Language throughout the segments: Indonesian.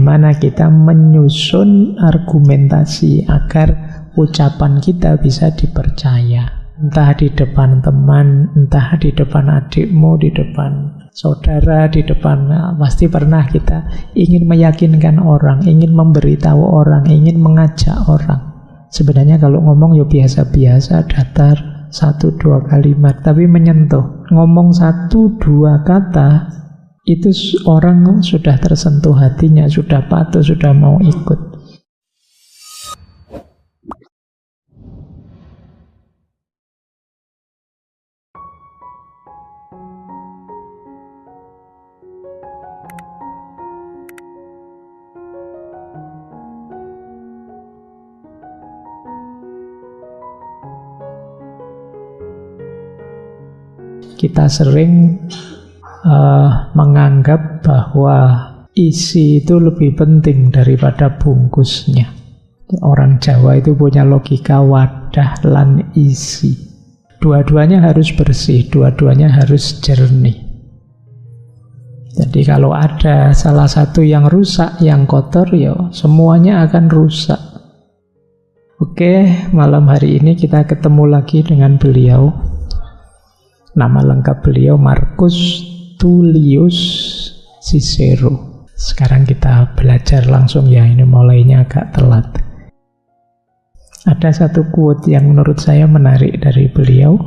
Bagaimana kita menyusun argumentasi agar ucapan kita bisa dipercaya. Entah di depan teman, entah di depan adikmu, di depan saudara, di depan, pasti pernah kita ingin meyakinkan orang, ingin memberitahu orang, ingin mengajak orang. Sebenarnya kalau ngomong ya biasa-biasa, datar, 1-2 kalimat, tapi menyentuh. Ngomong 1-2 kata, itu orang sudah tersentuh hatinya, sudah patuh, sudah mau ikut. Kita sering menganggap bahwa isi itu lebih penting daripada bungkusnya. Orang Jawa itu punya logika wadah lan isi. Dua-duanya harus bersih, dua-duanya harus jernih. Jadi kalau ada salah satu yang rusak, yang kotor, ya semuanya akan rusak. Oke, malam hari ini kita ketemu lagi dengan beliau. Nama lengkap beliau Marcus Tullius Cicero. Sekarang kita belajar langsung ya, ini mulainya agak telat. Ada satu quote yang menurut saya menarik dari beliau.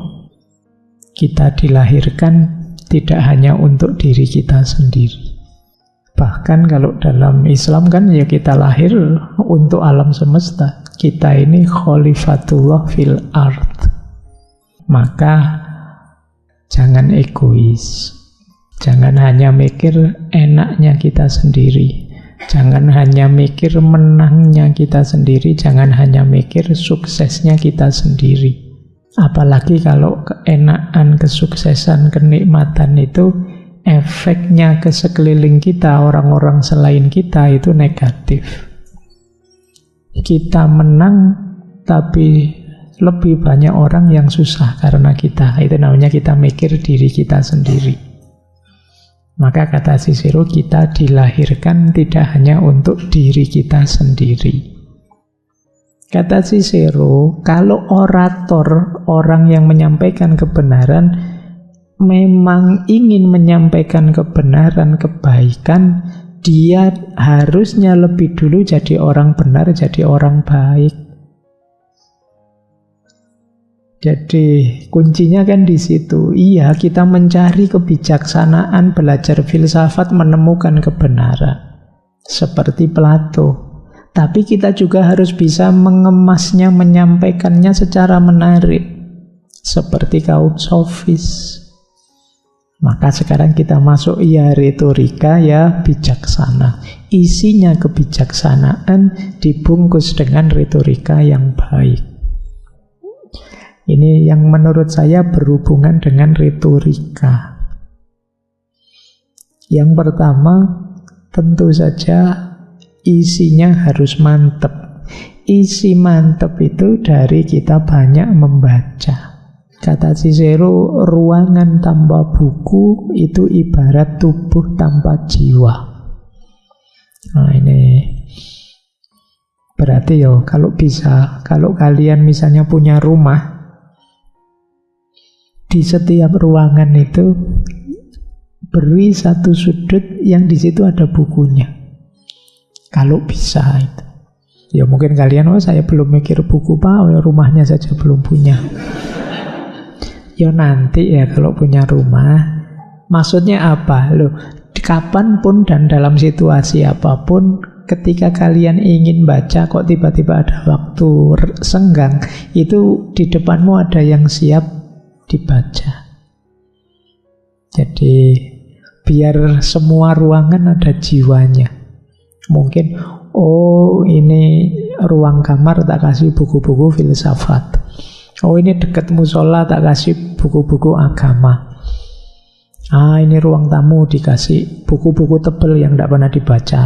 Kita dilahirkan tidak hanya untuk diri kita sendiri. Bahkan kalau dalam Islam kan ya kita lahir untuk alam semesta. Kita ini khalifatullah fil ard. Maka jangan egois. Jangan hanya mikir enaknya kita sendiri. Jangan hanya mikir menangnya kita sendiri. Jangan hanya mikir suksesnya kita sendiri. Apalagi kalau keenakan, kesuksesan, kenikmatan itu efeknya ke sekeliling kita, orang-orang selain kita itu negatif. Kita menang, tapi lebih banyak orang yang susah karena kita. Itu namanya kita mikir diri kita sendiri. Maka kata Cicero, kita dilahirkan tidak hanya untuk diri kita sendiri. Kata Cicero, kalau orator, orang yang menyampaikan kebenaran, memang ingin menyampaikan kebenaran, kebaikan, dia harusnya lebih dulu jadi orang benar, jadi orang baik. Jadi kuncinya kan di situ. Iya, kita mencari kebijaksanaan, belajar filsafat, menemukan kebenaran. Seperti Plato. Tapi kita juga harus bisa mengemasnya, menyampaikannya secara menarik. Seperti kaum sofis. Maka sekarang kita masuk ya retorika, ya bijaksana. Isinya kebijaksanaan dibungkus dengan retorika yang baik. Ini yang menurut saya berhubungan dengan retorika. Yang pertama, tentu saja isinya harus mantep. Isi mantep itu dari kita banyak membaca. Kata Cicero, ruangan tanpa buku itu ibarat tubuh tanpa jiwa. Nah ini berarti ya kalau bisa, kalau kalian misalnya punya rumah, di setiap ruangan itu beri satu sudut yang di situ ada bukunya. Kalau bisa itu. Ya mungkin kalian, oh saya belum mikir buku Pak, rumahnya saja belum punya. Ya nanti ya kalau punya rumah. Maksudnya apa? Loh, kapanpun dan dalam situasi apapun, ketika kalian ingin baca kok tiba-tiba ada waktu senggang, itu di depanmu ada yang siap dibaca. Jadi biar semua ruangan ada jiwanya. Mungkin oh ini ruang kamar tak kasih buku-buku filsafat. Oh ini dekat musola tak kasih buku-buku agama. Ah ini ruang tamu dikasih buku-buku tebel yang tidak pernah dibaca.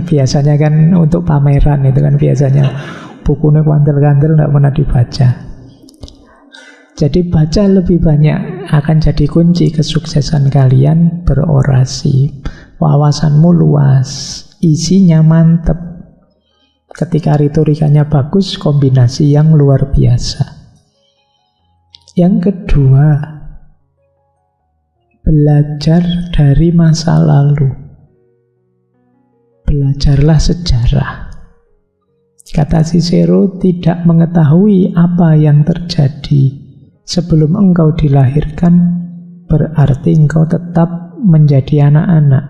Biasanya kan untuk pameran itu kan biasanya bukunya kantel-kantel tidak pernah dibaca. Jadi baca lebih banyak akan jadi kunci kesuksesan kalian berorasi. wawasanmu luas, isinya mantep. Ketika retorikanya bagus, kombinasi yang luar biasa. Yang kedua, belajar dari masa lalu. Belajarlah sejarah. Kata Cicero, tidak mengetahui apa yang terjadi sebelum engkau dilahirkan, berarti engkau tetap menjadi anak-anak.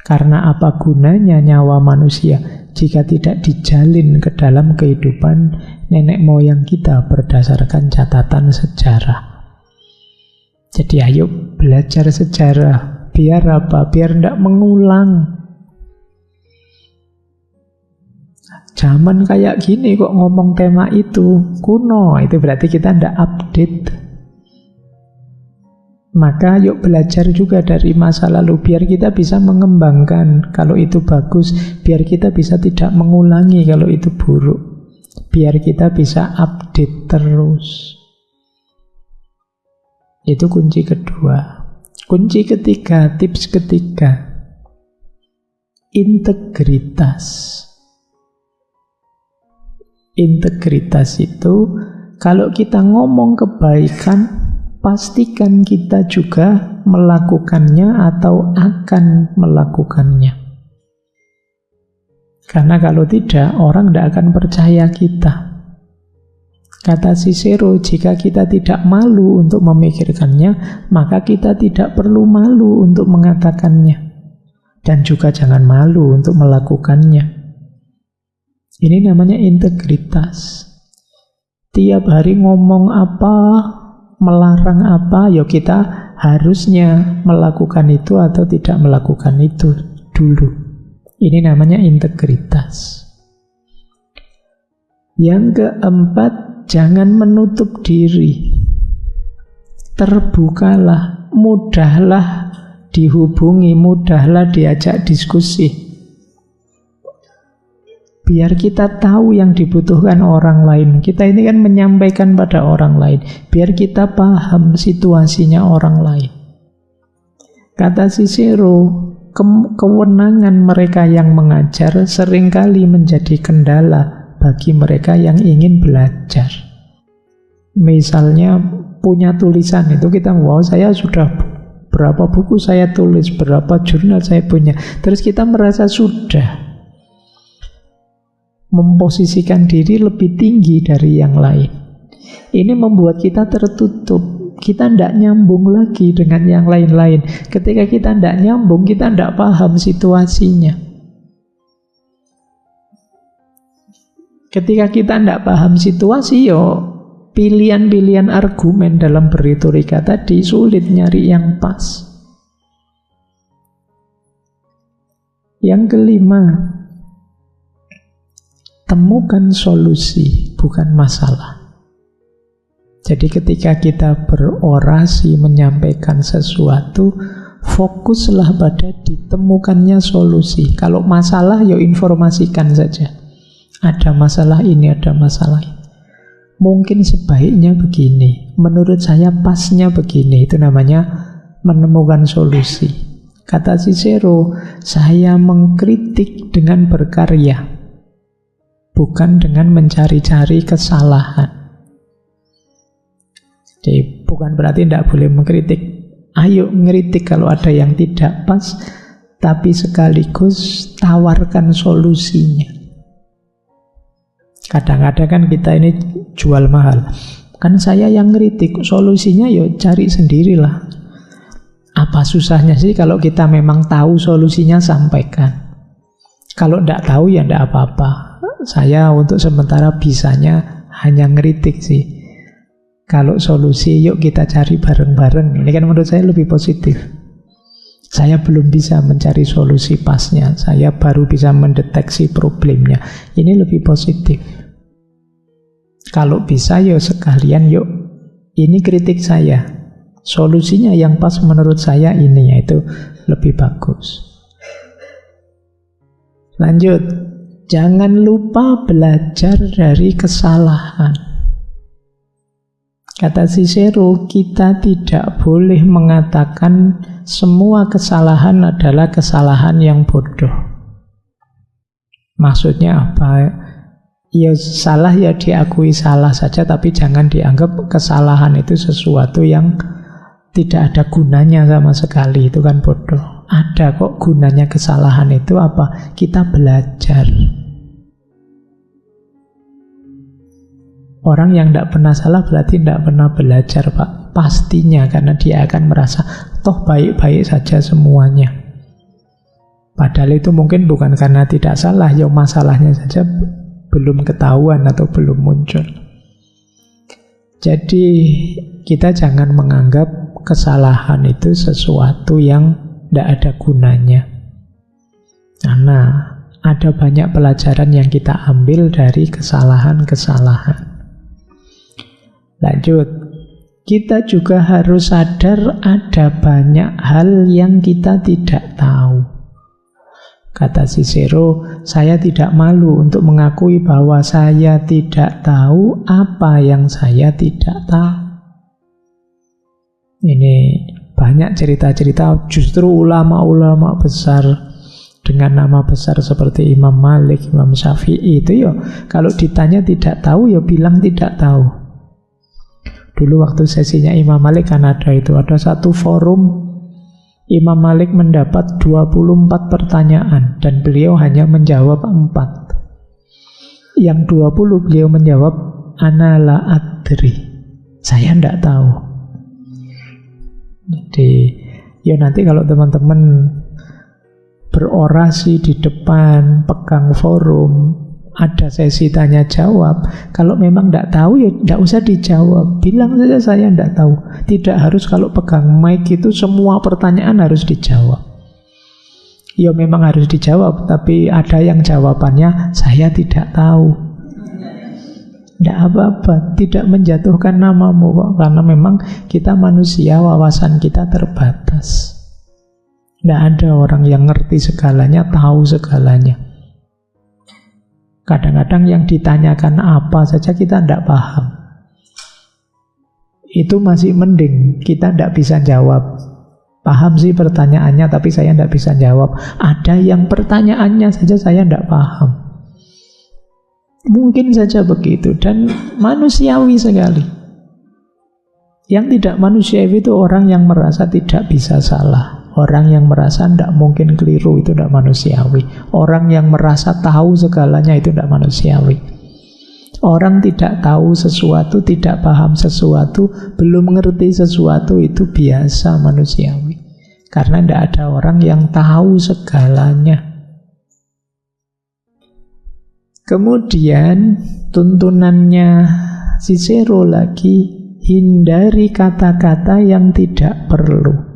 Karena apa gunanya nyawa manusia jika tidak dijalin ke dalam kehidupan nenek moyang kita berdasarkan catatan sejarah. Jadi ayo belajar sejarah. Biar apa? Biar tidak mengulang. Zaman kayak gini kok ngomong tema itu kuno, itu berarti kita tidak update. Maka yuk belajar juga dari masa lalu, biar kita bisa mengembangkan kalau itu bagus, biar kita bisa tidak mengulangi kalau itu buruk, biar kita bisa update terus. Itu kunci kedua. Kunci ketiga, tips ketiga, integritas. Integritas itu, kalau kita ngomong kebaikan, pastikan kita juga melakukannya atau akan melakukannya. Karena kalau tidak, orang tidak akan percaya kita. Kata Cicero, jika kita tidak malu untuk memikirkannya, maka kita tidak perlu malu untuk mengatakannya. Dan juga jangan malu untuk melakukannya. Ini namanya integritas. Tiap hari ngomong apa, melarang apa, ya kita harusnya melakukan itu atau tidak melakukan itu dulu. Ini namanya integritas. Yang keempat, jangan menutup diri. Terbukalah, mudahlah dihubungi, mudahlah diajak diskusi. Biar kita tahu yang dibutuhkan orang lain. Kita ini kan menyampaikan pada orang lain. Biar kita paham situasinya orang lain. Kata Cicero, kewenangan mereka yang mengajar seringkali menjadi kendala bagi mereka yang ingin belajar. Misalnya punya tulisan itu kita, wow saya sudah berapa buku saya tulis, berapa jurnal saya punya. Terus kita merasa sudah memposisikan diri lebih tinggi dari yang lain. Ini membuat kita tertutup. Kita tidak nyambung lagi dengan yang lain-lain. Ketika kita tidak nyambung, kita tidak paham situasinya. Ketika kita tidak paham situasi, pilihan-pilihan argumen dalam berretorika tadi sulit nyari yang pas. Yang kelima, temukan solusi, bukan masalah. Jadi ketika kita berorasi, menyampaikan sesuatu, fokuslah pada ditemukannya solusi. Kalau masalah, informasikan saja. Ada masalah ini, ada masalah ini. Mungkin sebaiknya begini, menurut saya pasnya begini. Itu namanya menemukan solusi. Kata Cicero, saya mengkritik dengan berkarya, bukan dengan mencari-cari kesalahan. Jadi bukan berarti tidak boleh mengkritik. Ayo ngeritik kalau ada yang tidak pas, tapi sekaligus tawarkan solusinya. Kadang-kadang kan kita ini jual mahal. Kan saya yang ngeritik, solusinya cari sendirilah. Apa susahnya sih kalau kita memang tahu solusinya, sampaikan. Kalau tidak tahu ya tidak apa-apa. Saya untuk sementara bisanya hanya ngeritik sih. Kalau solusi yuk kita cari bareng-bareng. Ini kan menurut saya lebih positif. Saya belum bisa mencari solusi pasnya. Saya baru bisa mendeteksi problemnya. Ini lebih positif. Kalau bisa sekalian ini kritik saya. Solusinya yang pas menurut saya ini, yaitu lebih bagus. Lanjut. Jangan lupa belajar dari kesalahan. Kata Cicero, kita tidak boleh mengatakan semua kesalahan adalah kesalahan yang bodoh. Maksudnya apa? Ya salah ya diakui salah saja, tapi jangan dianggap kesalahan itu sesuatu yang tidak ada gunanya sama sekali. Itu kan bodoh. Ada kok gunanya kesalahan itu apa? Kita belajar. Orang yang tidak pernah salah berarti tidak pernah belajar, Pak. Pastinya, karena dia akan merasa toh baik-baik saja semuanya. Padahal itu mungkin bukan karena tidak salah, ya masalahnya saja belum ketahuan atau belum muncul. Jadi kita jangan menganggap kesalahan itu sesuatu yang tidak ada gunanya. Karena ada banyak pelajaran yang kita ambil dari kesalahan-kesalahan. Lanjut, kita juga harus sadar ada banyak hal yang kita tidak tahu. Kata Cicero, saya tidak malu untuk mengakui bahwa saya tidak tahu apa yang saya tidak tahu. Ini banyak cerita-cerita justru ulama-ulama besar dengan nama besar seperti Imam Malik, Imam Syafi'i itu ya, kalau ditanya tidak tahu ya bilang tidak tahu. Dulu waktu sesinya Imam Malik kan ada satu forum, Imam Malik mendapat 24 pertanyaan dan beliau hanya menjawab 4. Yang 20 beliau menjawab ana la adri, saya tidak tahu. Jadi ya nanti kalau teman-teman berorasi di depan, pegang forum, ada sesi tanya jawab, kalau memang tidak tahu ya tidak usah dijawab, bilang saja saya tidak tahu. Tidak harus kalau pegang mic itu semua pertanyaan harus dijawab. Ya memang harus dijawab, tapi ada yang jawabannya saya tidak tahu. Tidak apa-apa, tidak menjatuhkan namamu kok, karena memang kita manusia, wawasan kita terbatas. Tidak ada orang yang ngerti segalanya, tahu segalanya. Kadang-kadang yang ditanyakan apa saja kita tidak paham. Itu masih mending, kita tidak bisa jawab. Paham sih pertanyaannya, tapi saya tidak bisa jawab. Ada yang pertanyaannya saja saya tidak paham. Mungkin saja begitu, dan manusiawi sekali. Yang tidak manusiawi itu orang yang merasa tidak bisa salah. Orang yang merasa tidak mungkin keliru, itu tidak manusiawi. Orang yang merasa tahu segalanya, itu tidak manusiawi. Orang tidak tahu sesuatu, tidak paham sesuatu, belum mengerti sesuatu, itu biasa manusiawi. Karena tidak ada orang yang tahu segalanya. Kemudian tuntunannya Cicero lagi, hindari kata-kata yang tidak perlu.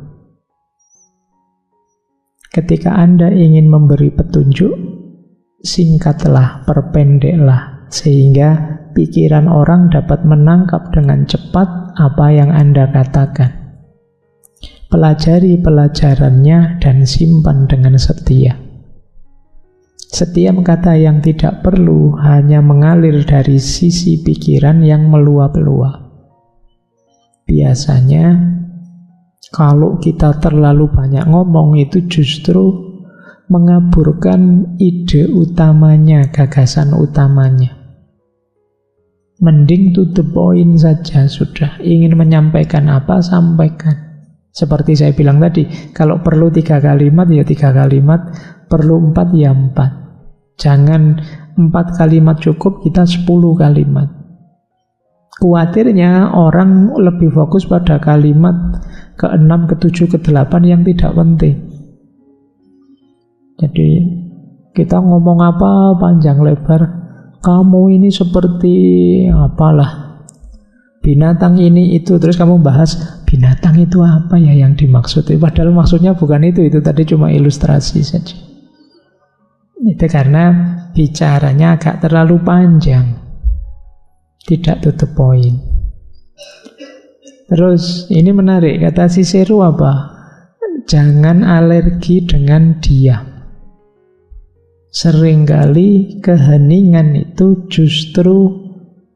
Ketika Anda ingin memberi petunjuk, singkatlah, perpendeklah, sehingga pikiran orang dapat menangkap dengan cepat apa yang Anda katakan. Pelajari pelajarannya dan simpan dengan setia. Setiap kata yang tidak perlu hanya mengalir dari sisi pikiran yang meluap-luap. Biasanya kalau kita terlalu banyak ngomong, itu justru mengaburkan ide utamanya, gagasan utamanya. Mending to the point saja sudah. Ingin menyampaikan apa, sampaikan. Seperti saya bilang tadi, kalau perlu 3 kalimat, ya 3 kalimat. Perlu 4, ya 4. Jangan 4 kalimat cukup, kita 10 kalimat. Khawatirnya orang lebih fokus pada kalimat ke-6, ke-7, ke-8 yang tidak penting. Jadi kita ngomong apa panjang lebar, kamu ini seperti apalah, binatang ini itu, terus kamu bahas binatang itu apa ya yang dimaksud. Padahal maksudnya bukan itu tadi cuma ilustrasi saja. Itu karena bicaranya agak terlalu panjang, tidak to the point. Terus ini menarik, kata Cicero apa? Jangan alergi dengan diam. Seringkali keheningan itu justru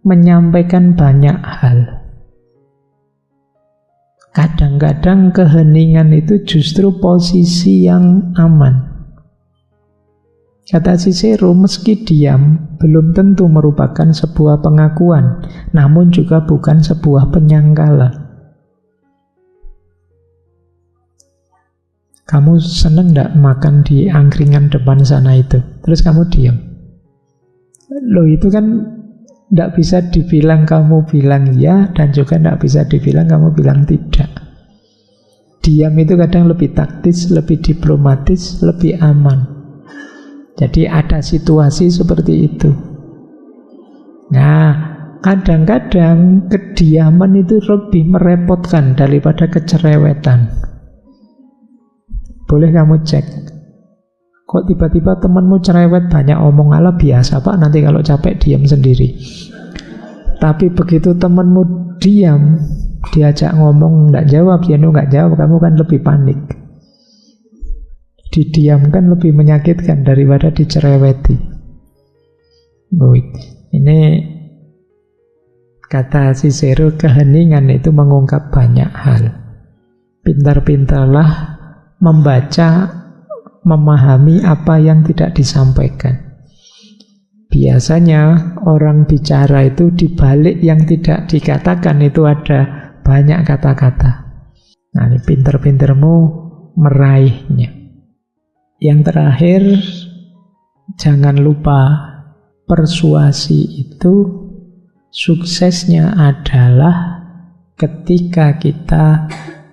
menyampaikan banyak hal. Kadang-kadang keheningan itu justru posisi yang aman. Kata Cicero, meski diam belum tentu merupakan sebuah pengakuan, namun juga bukan sebuah penyangkalan. Kamu seneng gak makan di angkringan depan sana itu? Terus kamu diam. Loh, itu kan gak bisa dibilang kamu bilang ya, dan juga gak bisa dibilang kamu bilang tidak. Diam itu kadang lebih taktis, lebih diplomatis, lebih aman. Jadi ada situasi seperti itu. Nah, kadang-kadang kediaman itu lebih merepotkan daripada kecerewetan. Boleh kamu cek, kok tiba-tiba temanmu cerewet, banyak omong, ala biasa pak, nanti kalau capek diam sendiri. Tapi begitu temanmu diam, diajak ngomong nggak jawab, dia nggak jawab, kamu kan lebih panik. Didiamkan lebih menyakitkan daripada dicereweti. Ini kata Cicero, keheningan itu mengungkap banyak hal. Pintar-pintarlah membaca, memahami apa yang tidak disampaikan. Biasanya orang bicara itu di balik yang tidak dikatakan itu ada banyak kata-kata. Nah, ini pinter-pintermu meraihnya. Yang terakhir, jangan lupa persuasi itu suksesnya adalah ketika kita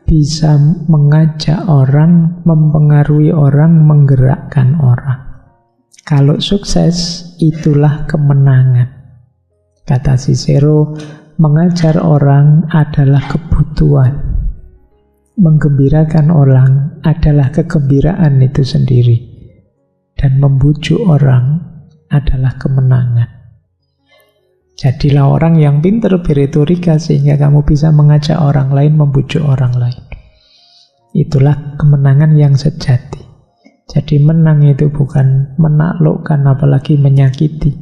bisa mengajak orang, mempengaruhi orang, menggerakkan orang. Kalau sukses, itulah kemenangan. Kata Cicero, mengajar orang adalah kebutuhan. Menggembirakan orang adalah kegembiraan itu sendiri. Dan membujuk orang adalah kemenangan. Jadilah orang yang pintar berretorika sehingga kamu bisa mengajak orang lain, membujuk orang lain. Itulah kemenangan yang sejati. Jadi menang itu bukan menaklukkan apalagi menyakiti,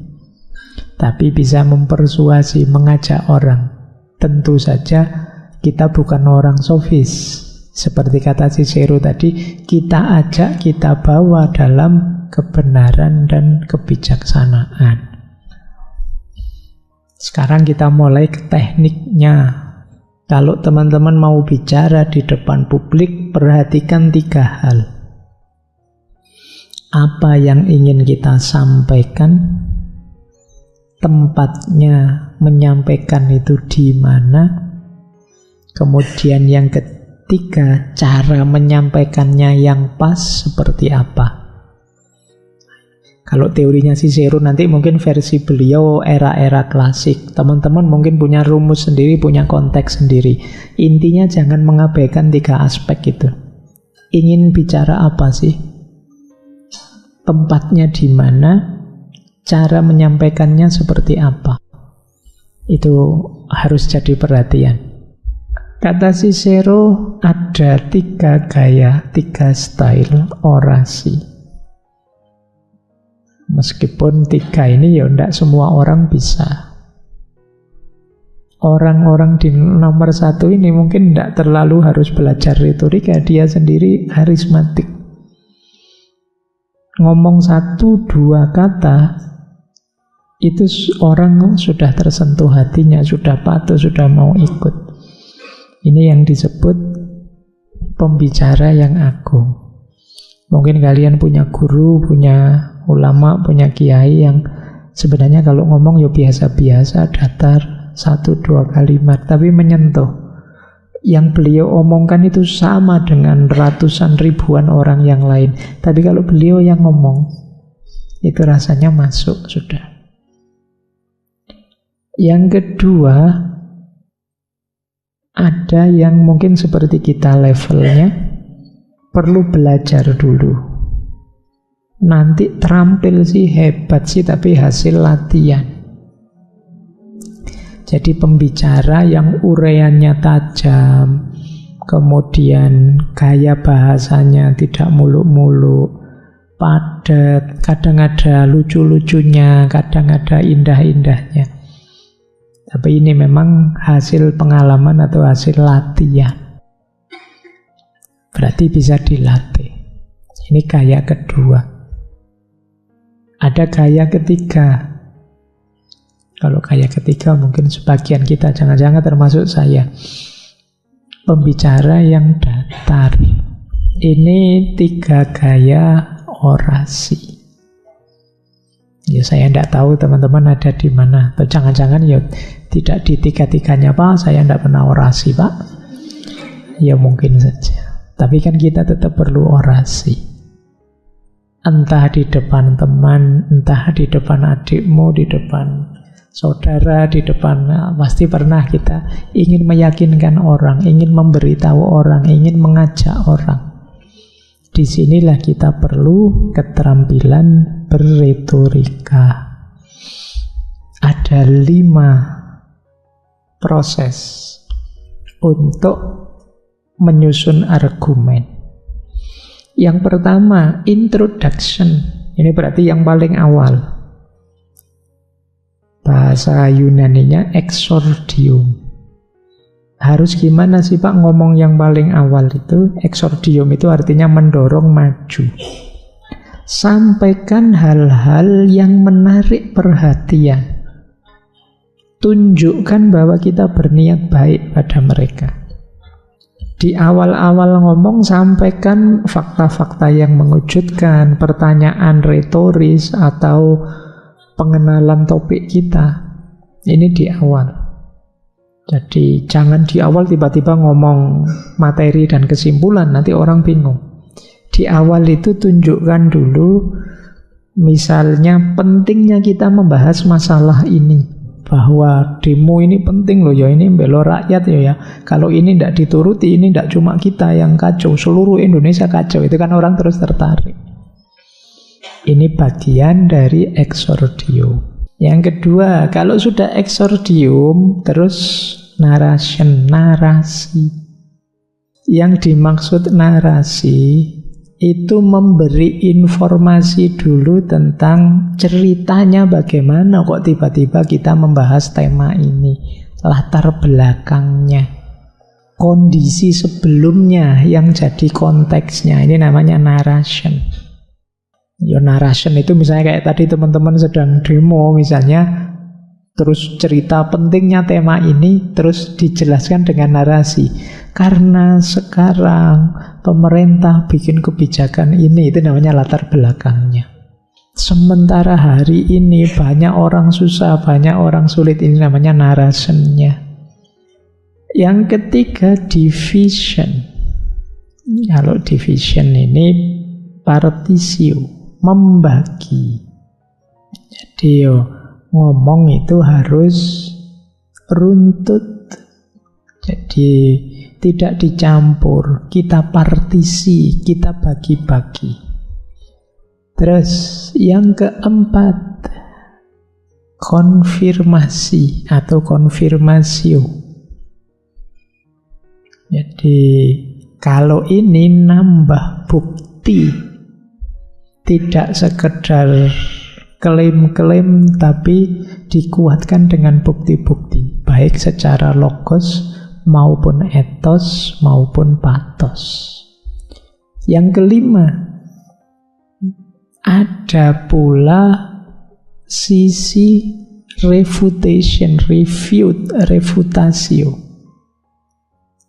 tapi bisa mempersuasi, mengajak orang. Tentu saja kita bukan orang sofis. Seperti kata Cicero tadi, kita ajak, kita bawa dalam kebenaran dan kebijaksanaan. Sekarang kita mulai ke tekniknya. Kalau teman-teman mau bicara di depan publik, perhatikan 3 hal. Apa yang ingin kita sampaikan, tempatnya menyampaikan itu di mana, kemudian yang ketiga, cara menyampaikannya yang pas seperti apa. Kalau teorinya Cicero nanti mungkin versi beliau era-era klasik. Teman-teman mungkin punya rumus sendiri, punya konteks sendiri. Intinya jangan mengabaikan 3 aspek itu. Ingin bicara apa sih? Tempatnya di mana? Cara menyampaikannya seperti apa? Itu harus jadi perhatian. Kata Cicero, ada 3 gaya, 3 style orasi. Meskipun 3 ini ya tidak semua orang bisa. Orang-orang di nomor 1 ini mungkin tidak terlalu harus belajar retorika, dia sendiri harismatik. Ngomong 1-2 kata, itu orang sudah tersentuh hatinya, sudah patuh, sudah mau ikut. Ini yang disebut pembicara yang agung. Mungkin kalian punya guru, punya ulama, punya kiai yang sebenarnya kalau ngomong ya biasa-biasa, datar, 1-2 kalimat, tapi menyentuh. Yang beliau omongkan itu sama dengan ratusan ribuan orang yang lain. Tapi kalau beliau yang ngomong, itu rasanya masuk sudah. Yang kedua, ada yang mungkin seperti kita levelnya, perlu belajar dulu. Nanti terampil sih, hebat sih, tapi hasil latihan. Jadi pembicara yang uraiannya tajam, kemudian gaya bahasanya tidak muluk-muluk, padat, kadang ada lucu-lucunya, kadang ada indah-indahnya. Tapi ini memang hasil pengalaman atau hasil latihan. Berarti bisa dilatih. Ini gaya kedua. Ada gaya ketiga. Kalau gaya ketiga mungkin sebagian kita, jangan-jangan termasuk saya. Pembicara yang datar. Ini 3 gaya orasi. Ya saya tidak tahu teman-teman ada di mana. Atau jangan-jangan ya tidak di 3-3-nya Pak, saya tidak pernah orasi Pak. Ya mungkin saja. Tapi kan kita tetap perlu orasi. Entah di depan teman, entah di depan adikmu, di depan saudara, di depan, pasti pernah kita ingin meyakinkan orang, ingin memberitahu orang, ingin mengajak orang. Disinilah kita perlu keterampilan berretorika. Ada 5 proses untuk menyusun argumen. Yang pertama, introduction. Ini berarti yang paling awal. Bahasa Yunaninya exordium. Harus gimana sih Pak ngomong yang paling awal itu? Exordium itu artinya mendorong maju. Sampaikan hal-hal yang menarik perhatian. Tunjukkan bahwa kita berniat baik pada mereka. Di awal-awal ngomong sampaikan fakta-fakta yang mengejutkan, pertanyaan retoris atau pengenalan topik kita. Ini di awal. Jadi jangan di awal tiba-tiba ngomong materi dan kesimpulan, nanti orang bingung. Di awal itu tunjukkan dulu, misalnya pentingnya kita membahas masalah ini, bahwa demo ini penting loh ya, ini bela rakyat ya. Kalau ini tidak dituruti, ini tidak cuma kita yang kacau, seluruh Indonesia kacau. Itu kan orang terus tertarik. Ini bagian dari exordium. Yang kedua, kalau sudah exordium, terus narration, narasi. Yang dimaksud narasi itu memberi informasi dulu tentang ceritanya bagaimana kok tiba-tiba kita membahas tema ini, latar belakangnya, kondisi sebelumnya yang jadi konteksnya. Ini namanya narration. Ya narration itu misalnya kayak tadi teman-teman sedang demo misalnya, terus cerita pentingnya tema ini, terus dijelaskan dengan narasi. Karena sekarang pemerintah bikin kebijakan ini, itu namanya latar belakangnya. Sementara hari ini banyak orang susah, banyak orang sulit, ini namanya narasinya. Yang ketiga, division. Kalau division ini partisio, membagi. Jadi ngomong itu harus runtut. Jadi tidak dicampur, kita partisi, kita bagi-bagi. Terus yang keempat, konfirmasi atau konfirmasio. Jadi kalau ini nambah bukti, tidak sekedar klaim-klaim, tapi dikuatkan dengan bukti-bukti, baik secara logos maupun etos maupun patos. Yang kelima, ada pula sisi refutation, refutasio.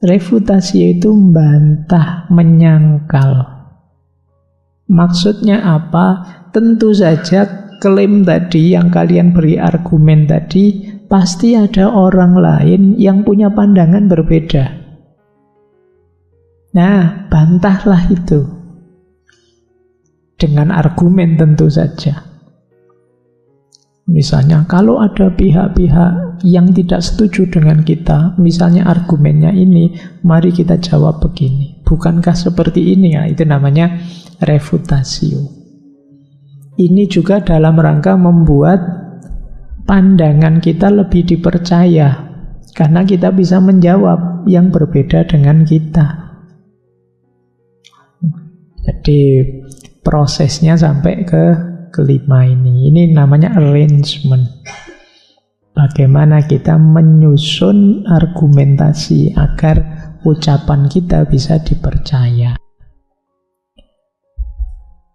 Refutasio itu membantah, menyangkal. Maksudnya apa? Tentu saja klaim tadi yang kalian beri argumen tadi, pasti ada orang lain yang punya pandangan berbeda. Nah, bantahlah itu dengan argumen tentu saja. Misalnya, kalau ada pihak-pihak yang tidak setuju dengan kita, misalnya argumennya ini, mari kita jawab begini. Bukankah seperti ini ya? Itu namanya refutasio. Ini juga dalam rangka membuat pandangan kita lebih dipercaya, karena kita bisa menjawab yang berbeda dengan kita. Jadi prosesnya sampai ke kelima ini. Ini namanya arrangement. Bagaimana kita menyusun argumentasi agar ucapan kita bisa dipercaya.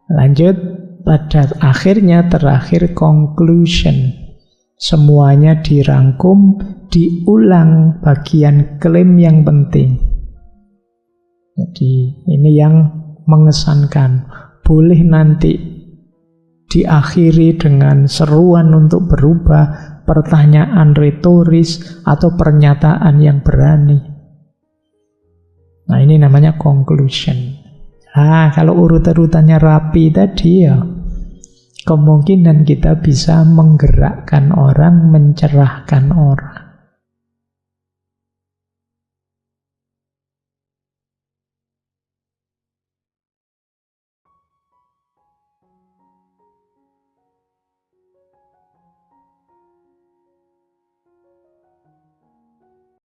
Lanjut, pada akhirnya terakhir conclusion. Semuanya dirangkum, diulang bagian klaim yang penting. Jadi ini yang mengesankan. Boleh nanti diakhiri dengan seruan untuk berubah, pertanyaan retoris, atau pernyataan yang berani. Nah, ini namanya conclusion. Kalau urut-urutannya rapi tadi ya, kemungkinan kita bisa menggerakkan orang, mencerahkan orang.